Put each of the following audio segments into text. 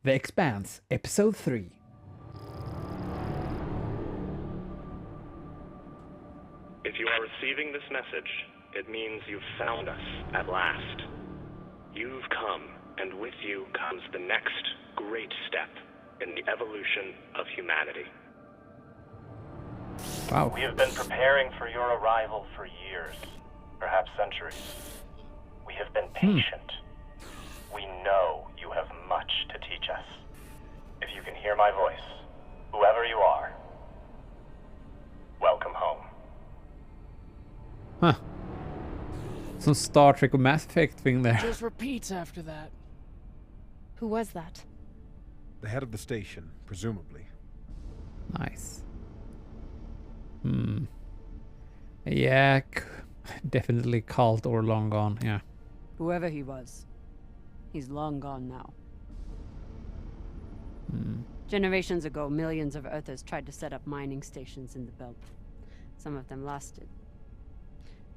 The Expanse, Episode 3. If you are receiving this message, it means you've found us at last. You've come, and with you comes the next great step in the evolution of humanity. Wow. We have been preparing for your arrival for years, perhaps centuries. We have been patient. We know you have much to teach us. If you can hear my voice, whoever you are, welcome home. Huh. Some Star Trek or Mass Effect thing there. Just repeats after that. Who was that? The head of the station, presumably. Nice. Yeah, definitely cult or long gone, yeah. Whoever he was, he's long gone now. Generations ago, millions of Earthers tried to set up mining stations in the belt. Some of them lasted.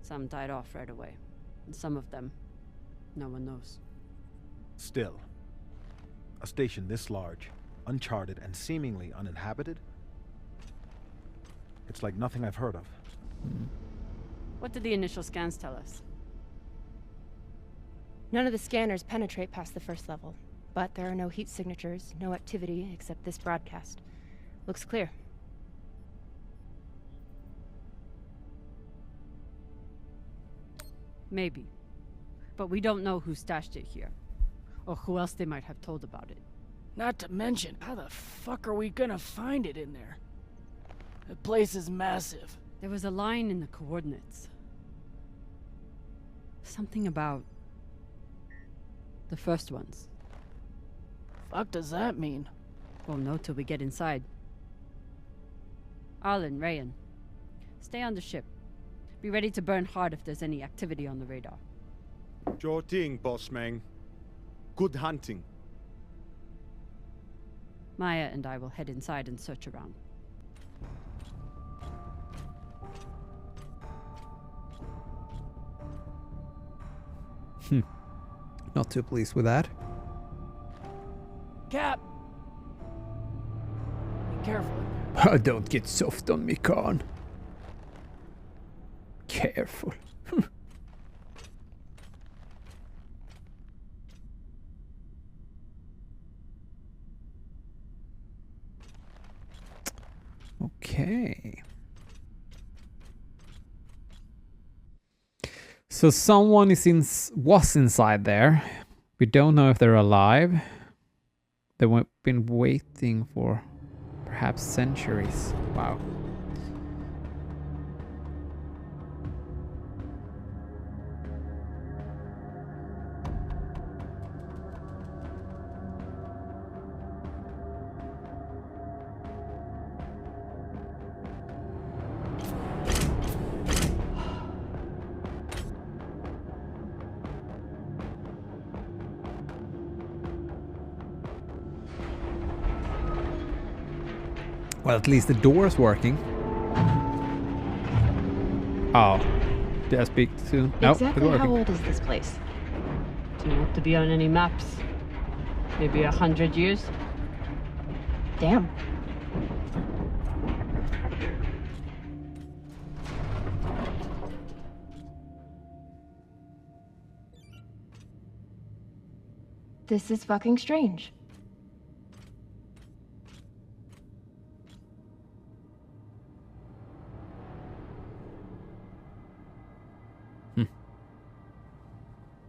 Some died off right away. And some of them, no one knows. Still, a station this large, uncharted, and seemingly uninhabited? It's like nothing I've heard of. What did the initial scans tell us? None of the scanners penetrate past the first level, but there are no heat signatures, no activity except this broadcast. Looks clear. Maybe. But we don't know who stashed it here. Or who else they might have told about it. Not to mention, how the fuck are we gonna find it in there? The place is massive. There was a line in the coordinates. Something about the first ones. Fuck does that mean? We'll know till we get inside. Arlen, Rayan, stay on the ship. Be ready to burn hard if there's any activity on the radar. Sure thing, boss man. Good hunting. Maya and I will head inside and search around. Not too pleased with that. Cap! Be careful in there. Don't get soft on me, Khan. Careful. Okay. So someone was inside there. We don't know if they're alive. They've been waiting for perhaps centuries. Wow. Well, at least the door's working. Oh. Did I speak too? No, Exactly how old is this place? Too old to be on any maps. Maybe 100 years? Damn. This is fucking strange.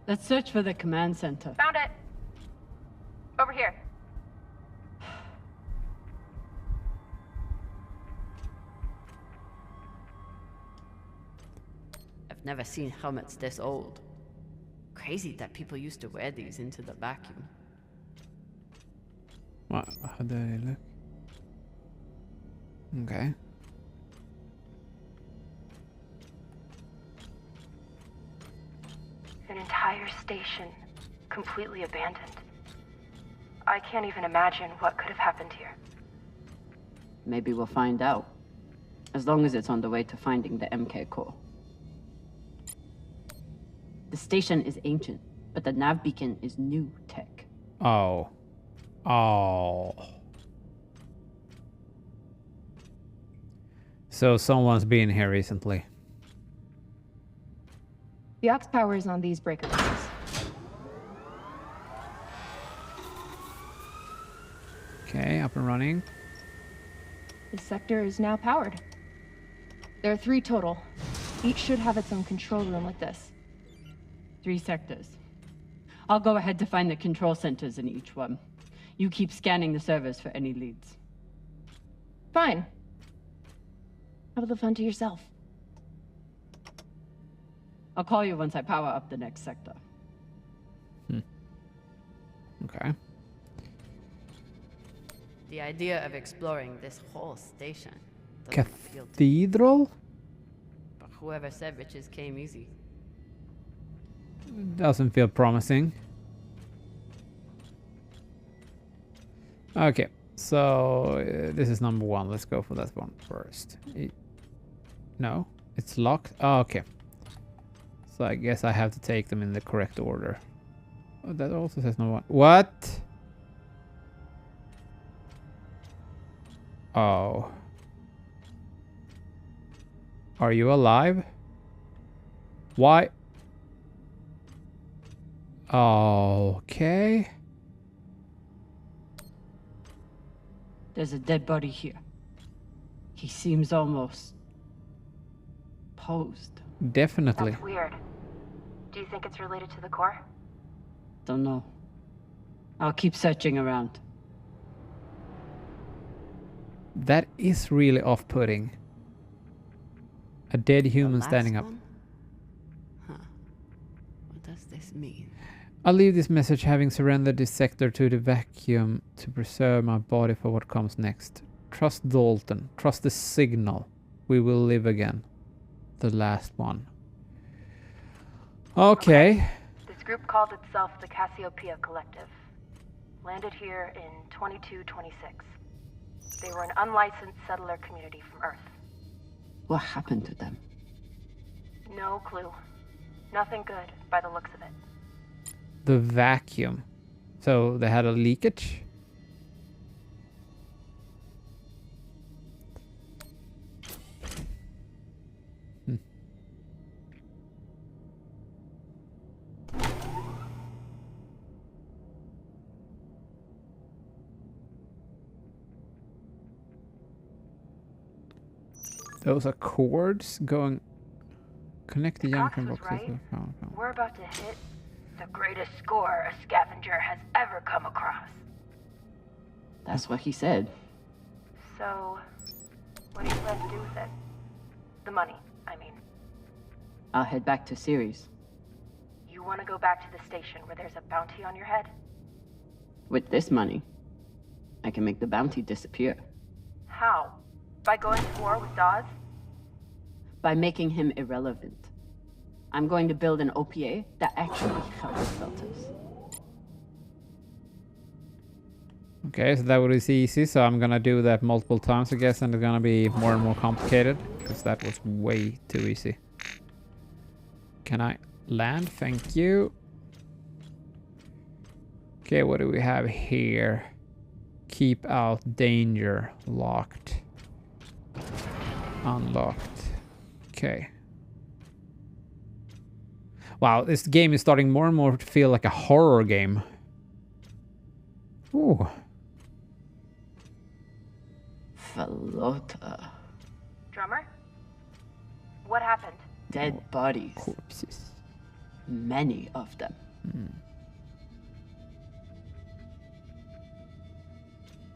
Let's search for the command center. Found it! Over here. I've never seen helmets this old. Crazy that people used to wear these into the vacuum. What? How do they look? Okay. An entire station, completely abandoned. I can't even imagine what could have happened here. Maybe we'll find out. As long as it's on the way to finding the MK core. The station is ancient, but the nav beacon is new tech. Oh. Oh. So someone's been here recently. The aux power is on these breaker boards. Okay, up and running. This sector is now powered. There are 3 total. Each should have its own control room like this. 3 sectors. I'll go ahead to find the control centers in each one. You keep scanning the servers for any leads. Fine. Have the fun to yourself. I'll call you once I power up the next sector. Okay. The idea of exploring this whole station doesn't appeal to me. Cathedral? But whoever said riches came easy. Doesn't feel promising. Okay, so this is number 1. Let's go for that one first. No, it's locked. Oh, okay. So I guess I have to take them in the correct order. Oh, that also says no one. What? Oh. Are you alive? Why? Okay. There's a dead body here. He seems almost posed. Definitely. That's weird. Do you think it's related to the core? Don't know. I'll keep searching around. That is really off-putting. A dead human The standing last up. one? Huh. What does this mean? I'll leave this message having surrendered this sector to the vacuum to preserve my body for what comes next. Trust Dalton. Trust the signal. We will live again. The last one. Okay. This group called itself the Cassiopeia Collective. Landed here in 2226. They were an unlicensed settler community from Earth. What happened to them? No clue. Nothing good by the looks of it. The vacuum. So they had a leakage? Those are cords going. Connect the junction Cox was boxes. right. We're about to hit the greatest score a scavenger has ever come across. That's what he said. So, what do you plan to do with it? The money, I mean. I'll head back to Ceres. You want to go back to the station where there's a bounty on your head? With this money, I can make the bounty disappear. How? By going to war with Dawes? By making him irrelevant. I'm going to build an OPA that actually helps filters. Okay, so that was easy. So I'm gonna do that multiple times, I guess, and it's gonna be more and more complicated because that was way too easy. Can I land? Thank you. Okay, what do we have here? Keep out danger. Locked. Unlocked. Okay. Wow, this game is starting more and more to feel like a horror game. Ooh. Falota. Drummer? What happened? Dead bodies. Corpses. Many of them.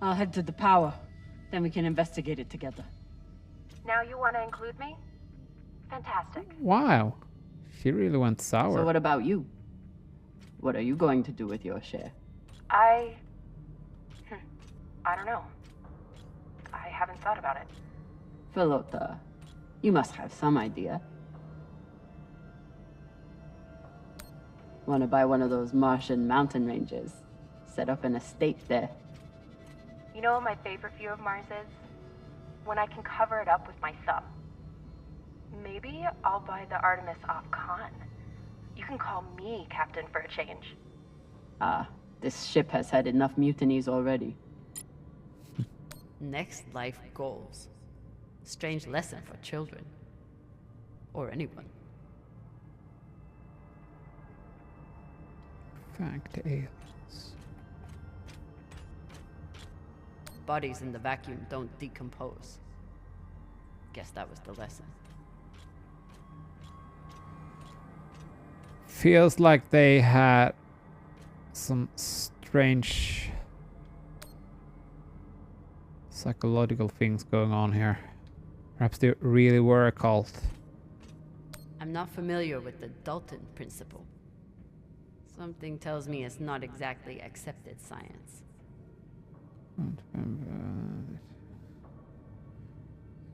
I'll head to the power. Then we can investigate it together. Now you want to include me? Fantastic. Wow. She really went sour. So what about you? What are you going to do with your share? I don't know. I haven't thought about it. Falota, you must have some idea. Want to buy one of those Martian mountain ranges? Set up an estate there. You know what my favorite view of Mars is? When I can cover it up with my thumb. Maybe I'll buy the Artemis off Khan. You can call me Captain for a change. Ah, This ship has had enough mutinies already. Next life goals. Strange lesson for children. Or anyone. Fact aliens. Bodies in the vacuum don't decompose. Guess that was the lesson. Feels like they had some strange psychological things going on here. Perhaps they really were a cult. I'm not familiar with the Dalton principle. Something tells me it's not exactly accepted science.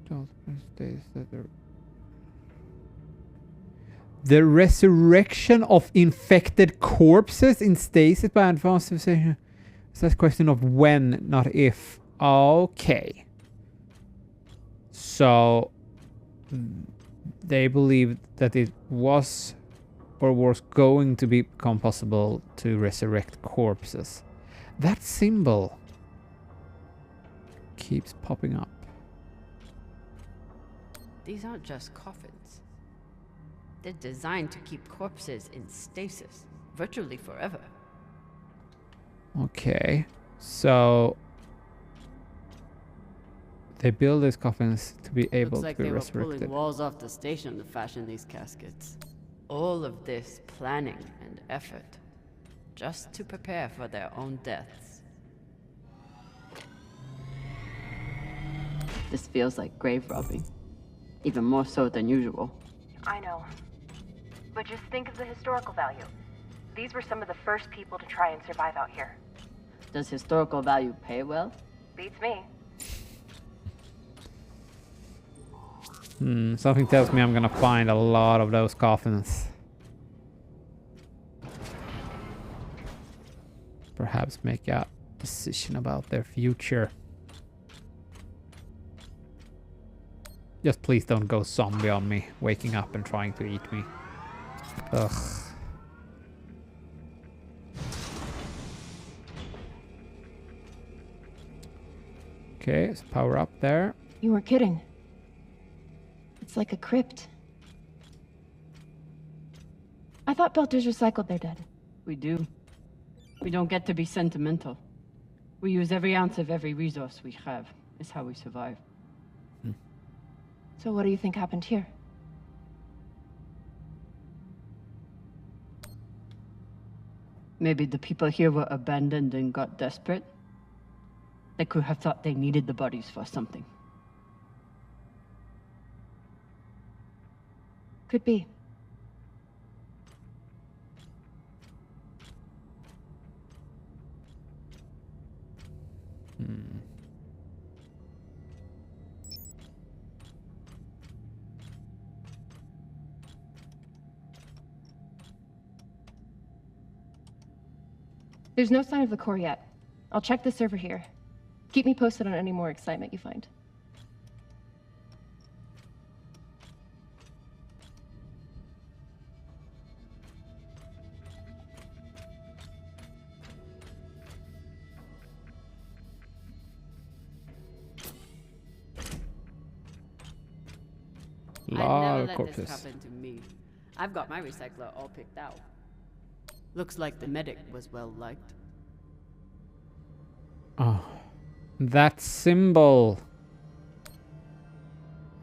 Dalton states that the resurrection of infected corpses in stasis by advanced civilization. It's that question of when, not if. Okay. So they believed that it was or was going to become possible to resurrect corpses. That symbol keeps popping up. These aren't just coffins. They're designed to keep corpses in stasis, virtually forever. Okay, so they build these coffins to be able Looks like to be they were resurrected. pulling walls off the station to fashion these caskets. All of this planning and effort, just to prepare for their own deaths. This feels like grave robbing. Even more so than usual. I know. But just think of the historical value. These were some of the first people to try and survive out here. Does historical value pay well? Beats me. Something tells me I'm gonna find a lot of those coffins. Perhaps make a decision about their future. Just please don't go zombie on me, waking up and trying to eat me. Ugh. Okay, so power up there. You weren't kidding. It's like a crypt. I thought Belters recycled their dead. We do. We don't get to be sentimental. We use every ounce of every resource we have. It's how we survive. So what do you think happened here? Maybe the people here were abandoned and got desperate. They could have thought they needed the bodies for something. Could be. There's no sign of the core yet. I'll check the server here. Keep me posted on any more excitement you find. I'd Lot never of let corpses. this happen to me. I've got my recycler all picked out. Looks like the medic was well liked. Oh, that symbol.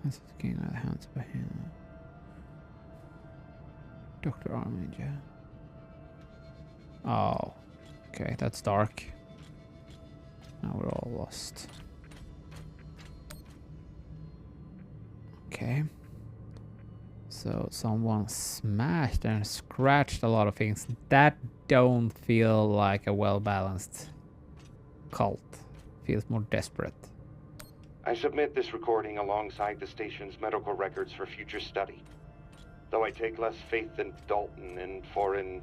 That's getting out of the hands of him. Dr. Armitage, yeah. Oh, okay, that's dark. Now we're all lost. Okay. So someone smashed and scratched a lot of things. That don't feel like a well-balanced cult. Feels more desperate. I submit this recording alongside the station's medical records for future study. Though I take less faith in Dalton and foreign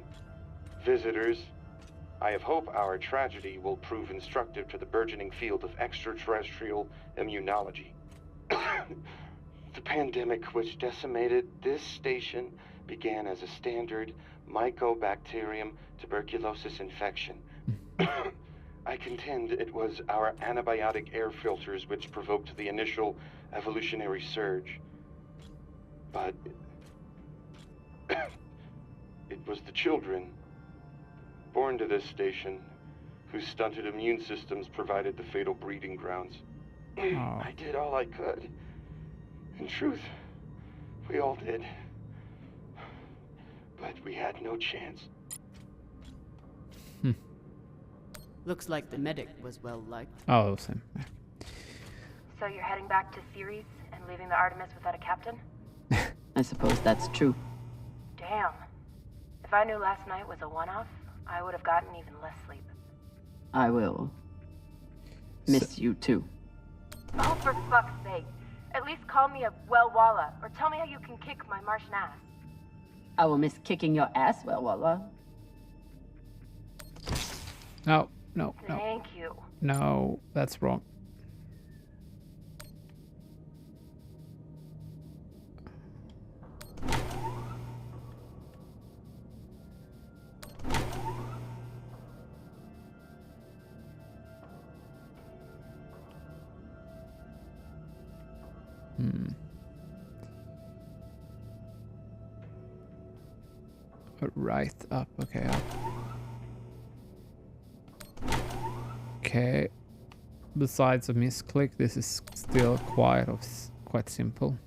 visitors, I have hope our tragedy will prove instructive to the burgeoning field of extraterrestrial immunology. The pandemic which decimated this station began as a standard Mycobacterium tuberculosis infection I contend it was our antibiotic air filters which provoked the initial evolutionary surge. But it was the children born to this station whose stunted immune systems provided the fatal breeding grounds. I did all I could. In truth, we all did. But we had no chance. Looks like the medic was well liked. Oh, same. Yeah. So you're heading back to Ceres and leaving the Artemis without a captain? I suppose that's true. Damn. If I knew last night was a one-off, I would have gotten even less sleep. I will miss you too. Oh, for fuck's sake. At least call me a well-walla, or tell me how you can kick my Martian ass. I will miss kicking your ass, well, Walla. No, no, no. Thank you. No, that's wrong. Right up, okay, up. Okay. Besides a misclick, this is still quite simple.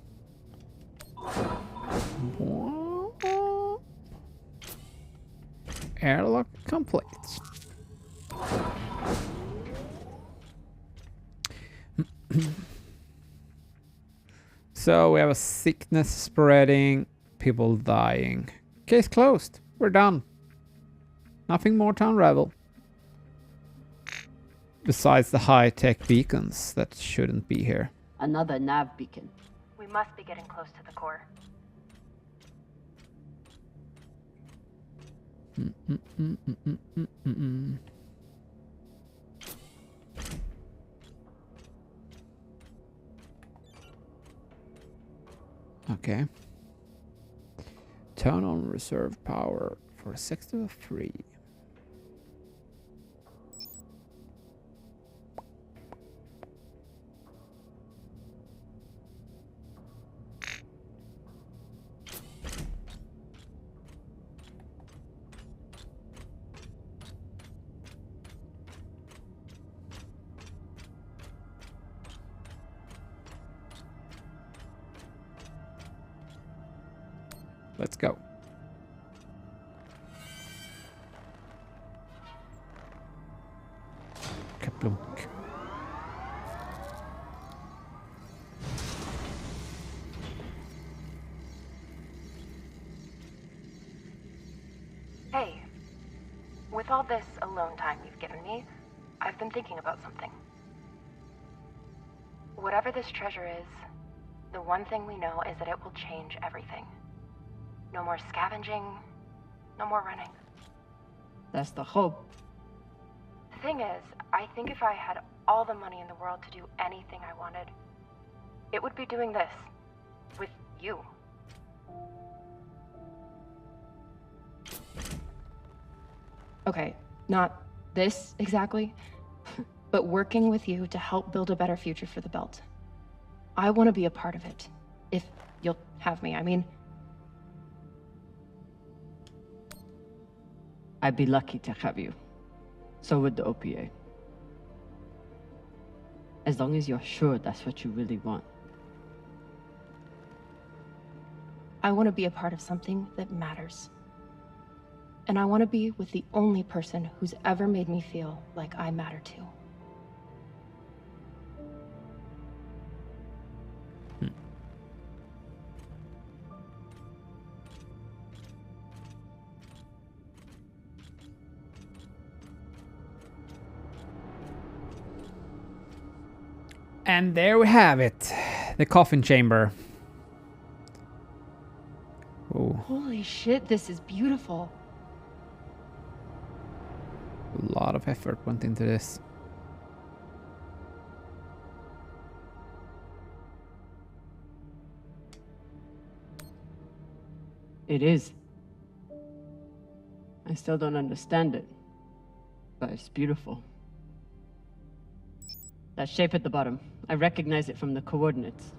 Airlock complete. So we have a sickness spreading, people dying. Case closed. We're done. Nothing more to unravel. Besides the high-tech beacons that shouldn't be here. Another nav beacon. We must be getting close to the core. Okay. Turn on reserve power for a sector of 3. Let's go. Kaplunk. Hey, with all this alone time you've given me, I've been thinking about something. Whatever this treasure is, the one thing we know is that it will change everything. No more scavenging, no more running. That's the hope. The thing is, I think if I had all the money in the world to do anything I wanted, it would be doing this. With you. Okay, not this exactly, but working with you to help build a better future for the Belt. I want to be a part of it. If you'll have me, I mean. I'd be lucky to have you. So would the OPA. As long as you're sure that's what you really want. I want to be a part of something that matters. And I want to be with the only person who's ever made me feel like I matter too. And there we have it. The coffin chamber. Oh, Holy shit, this is beautiful. a lot of effort went into this. It is. I still don't understand it. but it's beautiful. That shape at the bottom, I recognize it from the coordinates.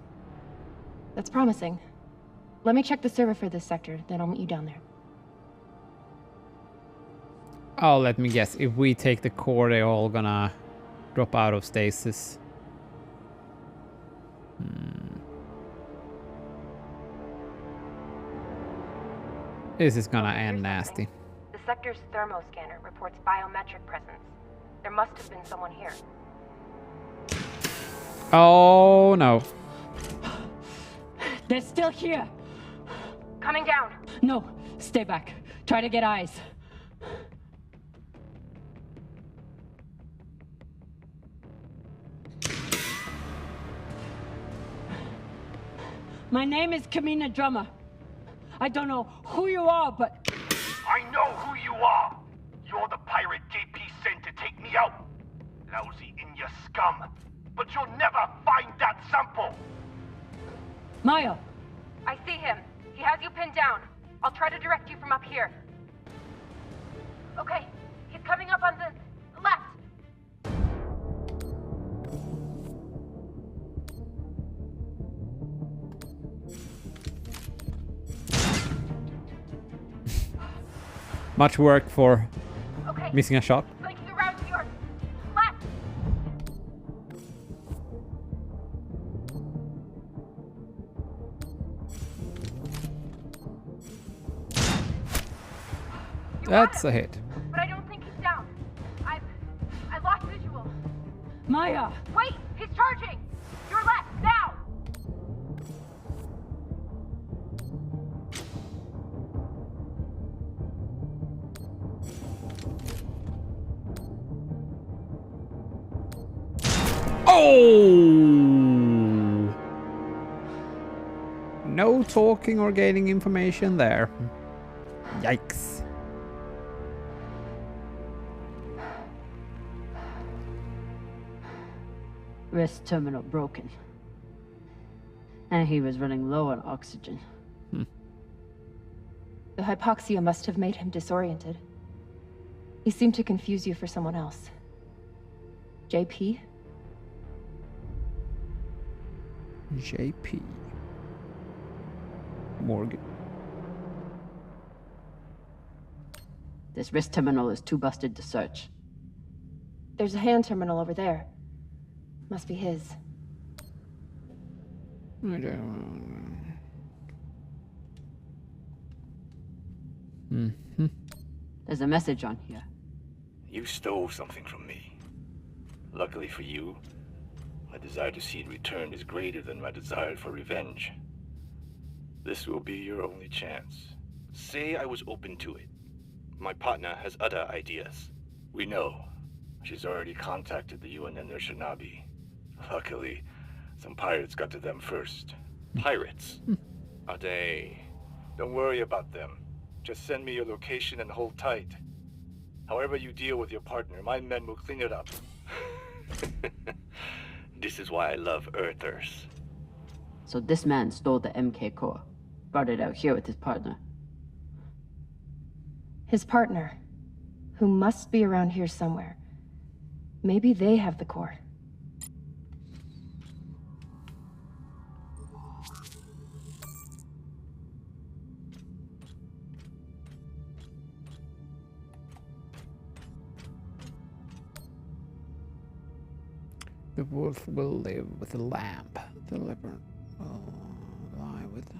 That's promising. Let me check the server for this sector, then I'll meet you down there. Oh, let me guess. If we take the core, they're all gonna drop out of stasis. This is gonna end nasty. The sector's thermoscanner reports biometric presence. There must have been someone here. Oh no. They're still here! Coming down! No, stay back. Try to get eyes. My name is Kamina Drummer. I don't know who you are, but... I know who you are! You're the pirate JP sent to take me out! Lousy in your scum! But you'll never find that sample! Maya! I see him. He has you pinned down. I'll try to direct you from up here. Okay, he's coming up on the left. Much work for Okay. missing a shot. Flanking around to your left. That's a hit. But I don't think he's down. I lost visual. Maya! Wait, he's charging. Your left now. Oh! No talking or gaining information there. Yikes. Wrist terminal broken. And he was running low on oxygen. The hypoxia must have made him disoriented. He seemed to confuse you for someone else. JP? JP. Morgan. This wrist terminal is too busted to search. There's a hand terminal over there. Must be his. There's a message on here. You stole something from me. Luckily for you, my desire to see it returned is greater than my desire for revenge. This will be your only chance. Say I was open to it. My partner has other ideas. We know. She's already contacted the UN and their Shinabi. Luckily, some pirates got to them first. Pirates? Are they? Don't worry about them. Just send me your location and hold tight. However you deal with your partner, my men will clean it up. This is why I love Earthers. So this man stole the MK core, brought it out here with his partner. His partner, who must be around here somewhere. Maybe they have the core. The wolf will live with the lamb. The leopard will lie with the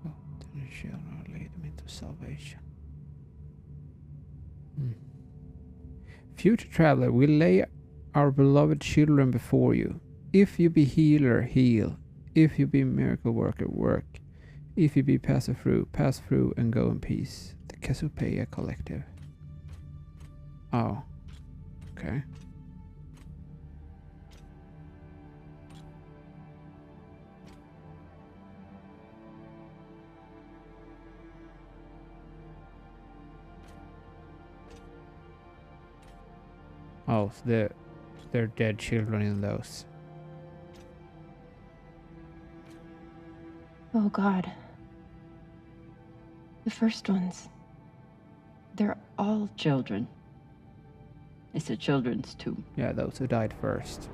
goat, and the shall not lead them into salvation. Future traveler, we lay our beloved children before you. If you be healer, heal. If you be miracle worker, work. If you be pass through and go in peace. The Cassiopeia Collective. Oh. Okay. Oh, so they're dead children in those. Oh God. The first ones. They're all Children. It's a children's tomb. Yeah, those who died first.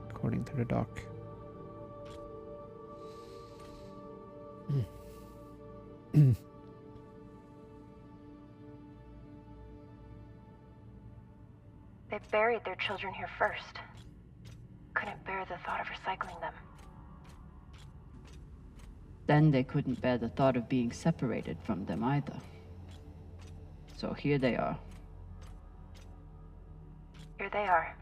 According to the doc. They buried their children here first. Couldn't bear the thought of recycling them. Then they couldn't bear the thought of being separated from them either. So here they are. Here they are.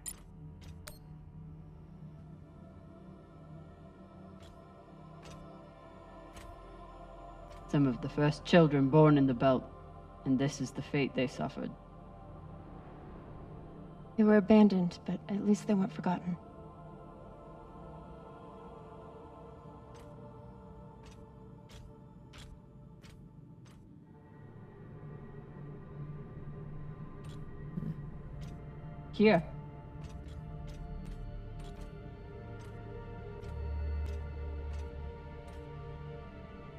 Some of the first children born in the belt, and this is the fate they suffered. They were abandoned, but at least they weren't forgotten. Here.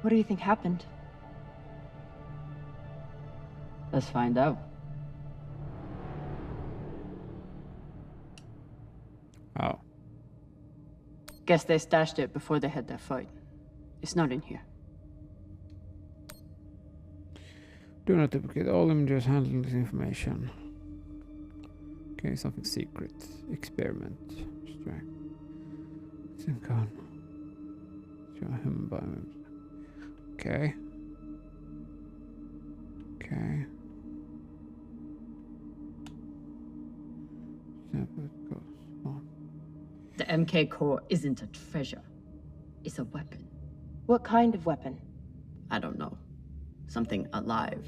What do you think happened? Let's find out. Oh. Guess they stashed it before they had their fight. It's not in here. Do not duplicate all images handling this information. Okay, something secret. Experiment. Extract. Sync on. Show human biomes. Okay. Okay. The MK core isn't a treasure. It's a weapon. What kind of weapon? I don't know. Something alive.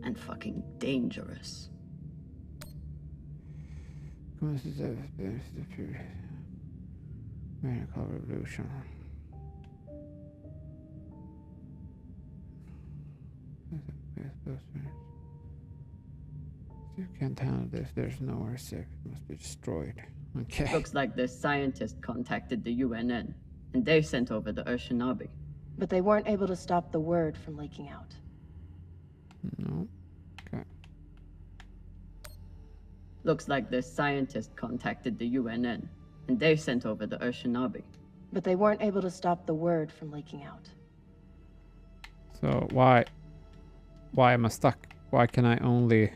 And fucking dangerous. Medical revolution. You can't handle this. There's nowhere safe. It must be destroyed. Okay. Looks like this scientist contacted the UNN, and they sent over the Urshinabi. But they weren't able to stop the word from leaking out. No. Okay. Looks like this scientist contacted the UNN, and they sent over the Urshinabi. But they weren't able to stop the word from leaking out. So why am I stuck? Why can I only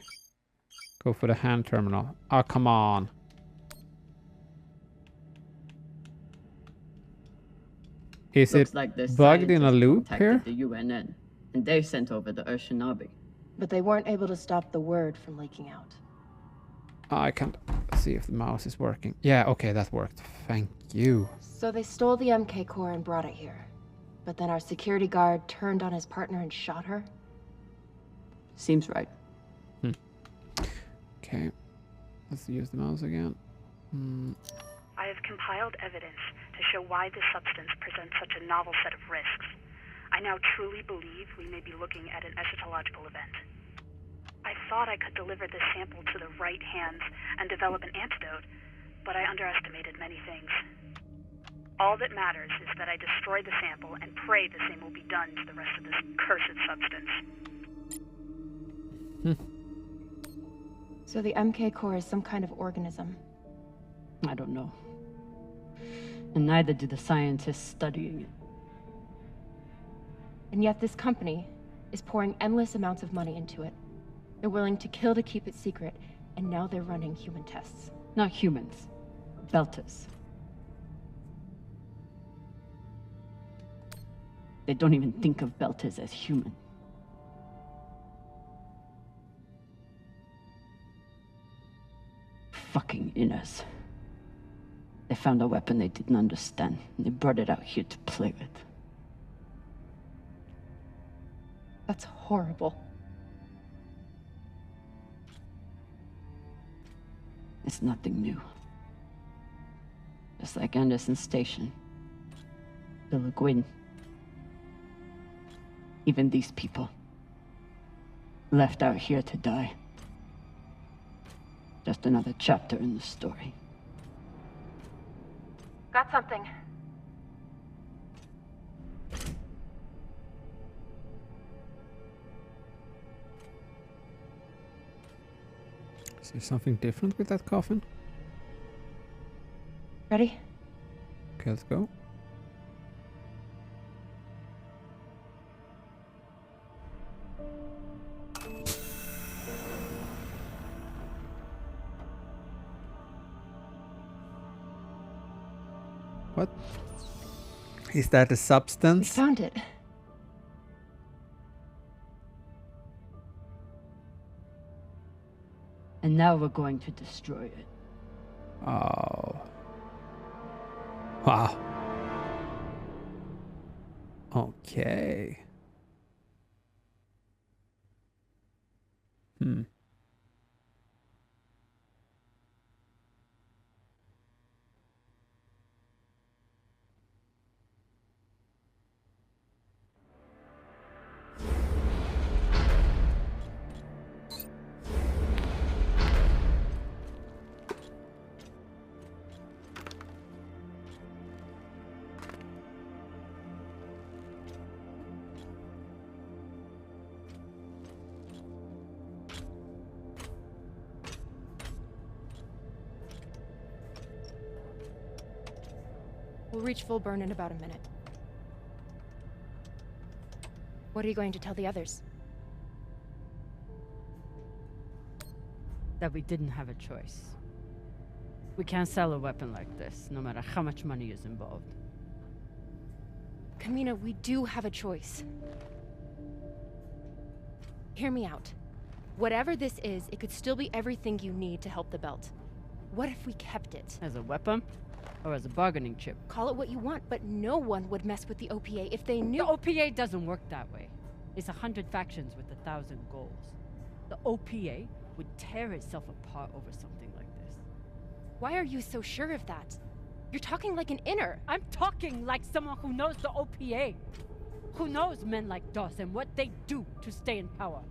go for the hand terminal? Oh, come on. Is Looks it like this bugged in a scientist loop here? contacted the UNN, and they sent over the Urshinabi. But they weren't able to stop the word from leaking out. I can't see if the mouse is working. Yeah, okay, that worked. Thank you. So they stole the MK core and brought it here. But then our security guard turned on his partner and shot her? Seems right. Okay. Let's use the mouse again. I have compiled evidence to show why this substance presents such a novel set of risks. I now truly believe we may be looking at an eschatological event. I thought I could deliver this sample to the right hands and develop an antidote, but I underestimated many things. All that matters is that I destroy the sample and pray the same will be done to the rest of this cursed substance. So the MK core is some kind of organism. I don't know. And neither do the scientists studying it. And yet this company is pouring endless amounts of money into it. They're willing to kill to keep it secret, and now they're running human tests. Not humans. Belters. They don't even think of Belters as human. Fucking inners. They found a weapon they didn't understand, and they brought it out here to play with. That's horrible. It's nothing new. Just like Anderson Station. The Le Guin. Even these people. Left out here to die. Just another chapter in the story. Got something. there something different with that coffin? Ready? Okay, let's go. What? Is that a We substance? found it. And now we're going to destroy it. Oh. Wow. Okay. We'll reach full burn in about a minute. What are you going to tell the others? That we didn't have a choice. We can't sell a weapon like this, no matter how much money is involved. Kamina, we do have a choice. Hear me out. Whatever this is, it could still be everything you need to help the belt. What if we kept it? As a weapon? Or as a bargaining chip? Call it what you want, but no one would mess with the OPA if they knew— The OPA doesn't work that way. It's 100 factions with 1,000 goals. The OPA would tear itself apart over something like this. Why are you so sure of that? You're talking like an inner. I'm talking like someone who knows the OPA. Who knows men like Doss and what they do to stay in power.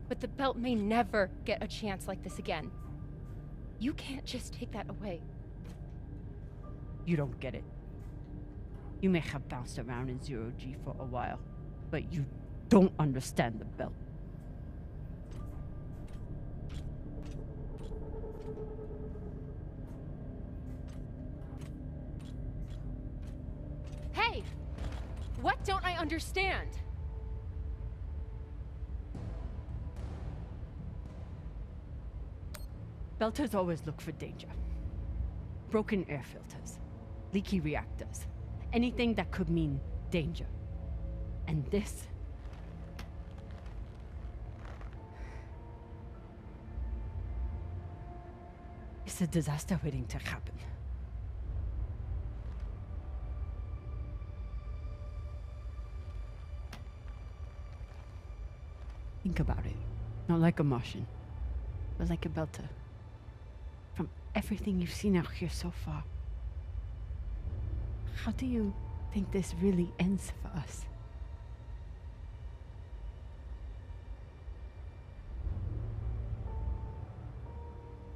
But the belt may never get a chance like this again. You can't just take that away. You don't get it. You may have bounced around in zero-G for a while, but you don't understand the belt. Hey! What don't I understand? Belters always look for danger. Broken air filters, leaky reactors, anything that could mean danger. And this... it's a disaster waiting to happen. Think about it. Not like a Martian, but like a Belter. From everything you've seen out here so far, how do you think this really ends for us?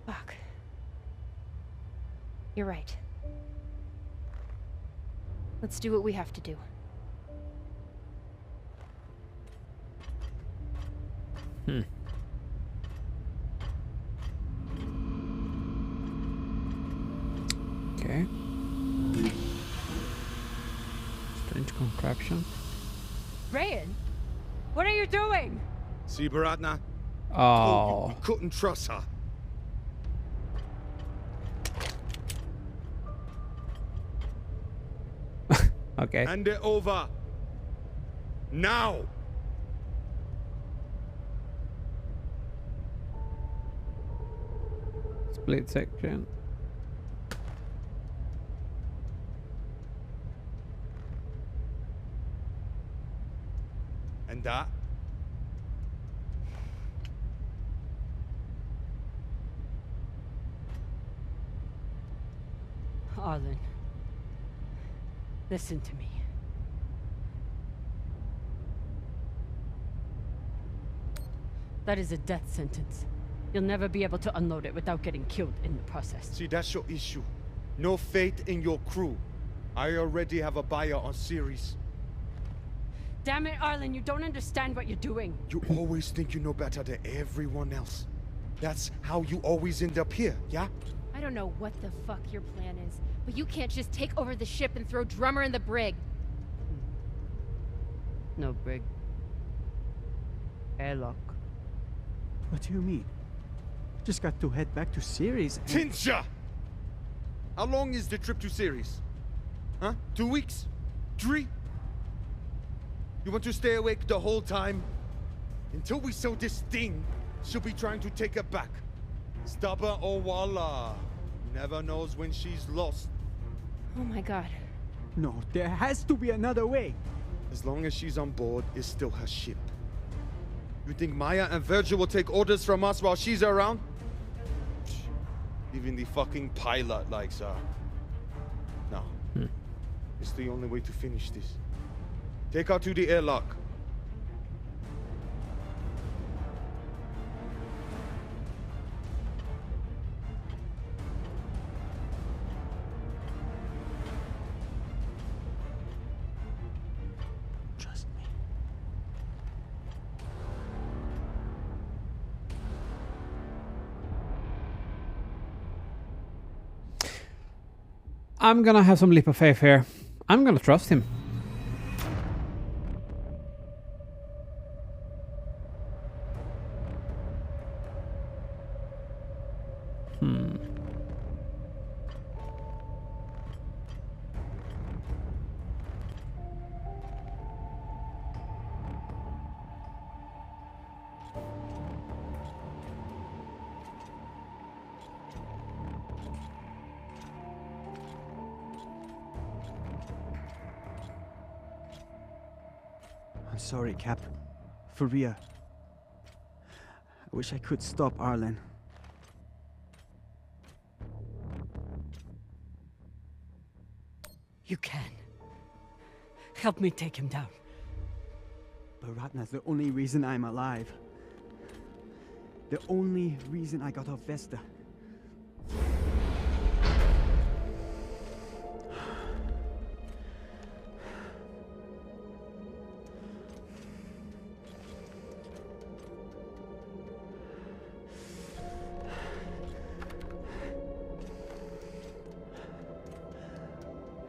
Fuck. You're right. Let's do what we have to do. Okay. Strange contraption. Rayan, what are you doing? See, Baratna? Oh. We couldn't trust her. Okay. Hand it over. Now! Split section. And that? Arlen, listen to me. That is a death sentence. You'll never be able to unload it without getting killed in the process. See, that's your issue. No faith in your crew. I already have a buyer on series. Damn it, Arlen, you don't understand what you're doing. You always think you know better than everyone else. That's how you always end up here, yeah? I don't know what the fuck your plan is, but you can't just take over the ship and throw Drummer in the brig. No brig. Airlock. What do you mean? Just got to head back to Ceres and... Tinsha! How long is the trip to Ceres? Huh? 2 weeks? 3? You want to stay awake the whole time? Until we sell this thing, she'll be trying to take it back. Stubborn or voila. Never knows when she's lost. Oh my god. No, there has to be another way. As long as she's on board, it's still her ship. You think Maya and Virgil will take orders from us while she's around? Even the fucking pilot likes her. No. It's the only way to finish this. Take her to the airlock. Trust me. I'm gonna have some leap of faith here. I'm gonna trust him. I'm sorry, Cap. For real. I wish I could stop Arlen. You can. Help me take him down. But Ratna's the only reason I'm alive. The only reason I got off Vesta.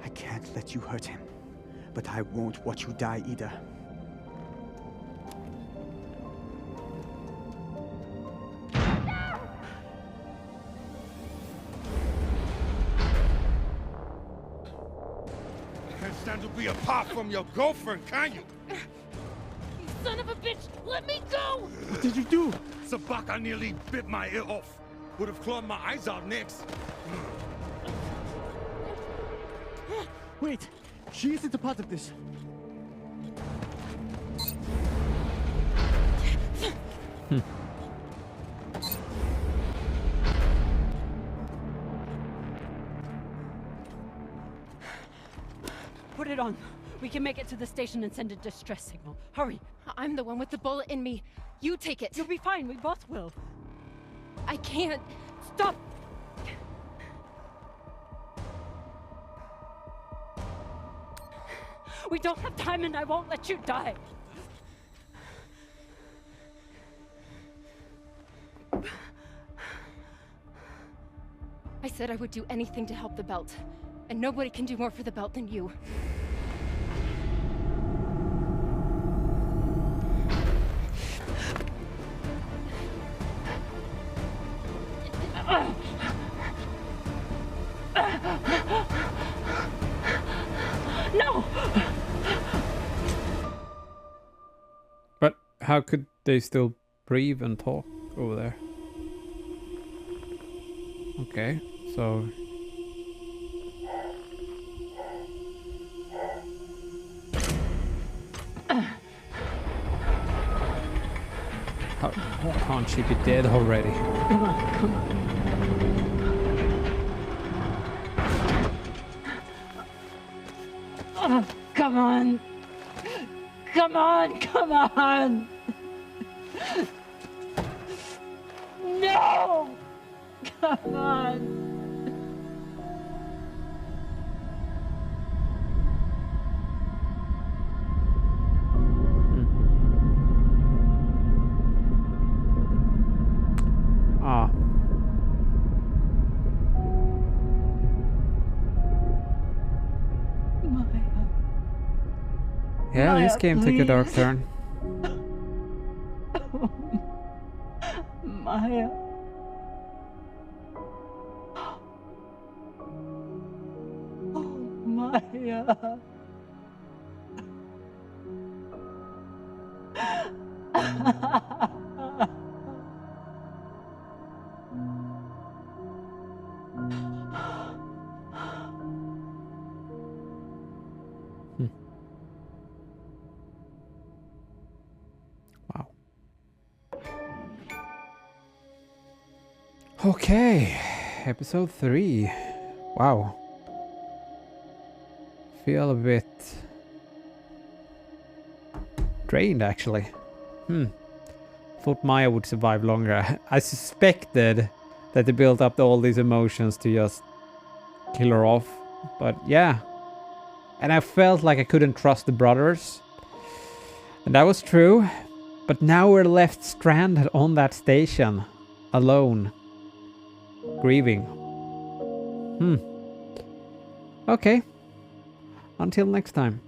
I can't let you hurt him, but I won't watch you die either. Stand to be apart from your girlfriend, can you? You son of a bitch! Let me go! What did you do? Sabaka nearly bit my ear off. Would have clawed my eyes out next. Wait! She isn't a part of this. Put it on. We can make it to the station and send a distress signal. Hurry. I'm the one with the bullet in me. You take it. You'll be fine. We both will. I can't. Stop! We don't have time and I won't let you die. I said I would do anything to help the Belt. And nobody can do more for the Belt than you. No! But how could they still breathe and talk over there? Okay, so... How can't she be dead already? Come on, come on. Oh, come on. Come on, come on. No! Come on. Yeah, Maya, this game took a dark please. turn. Maya. Oh, Maya. Wow. Okay, episode 3. Wow. Feel a bit drained actually. Thought Maya would survive longer. I suspected that they built up all these emotions to just kill her off. But yeah. And I felt like I couldn't trust the brothers. And that was true. But now we're left stranded on that station. Alone. Grieving. Okay. Until next time.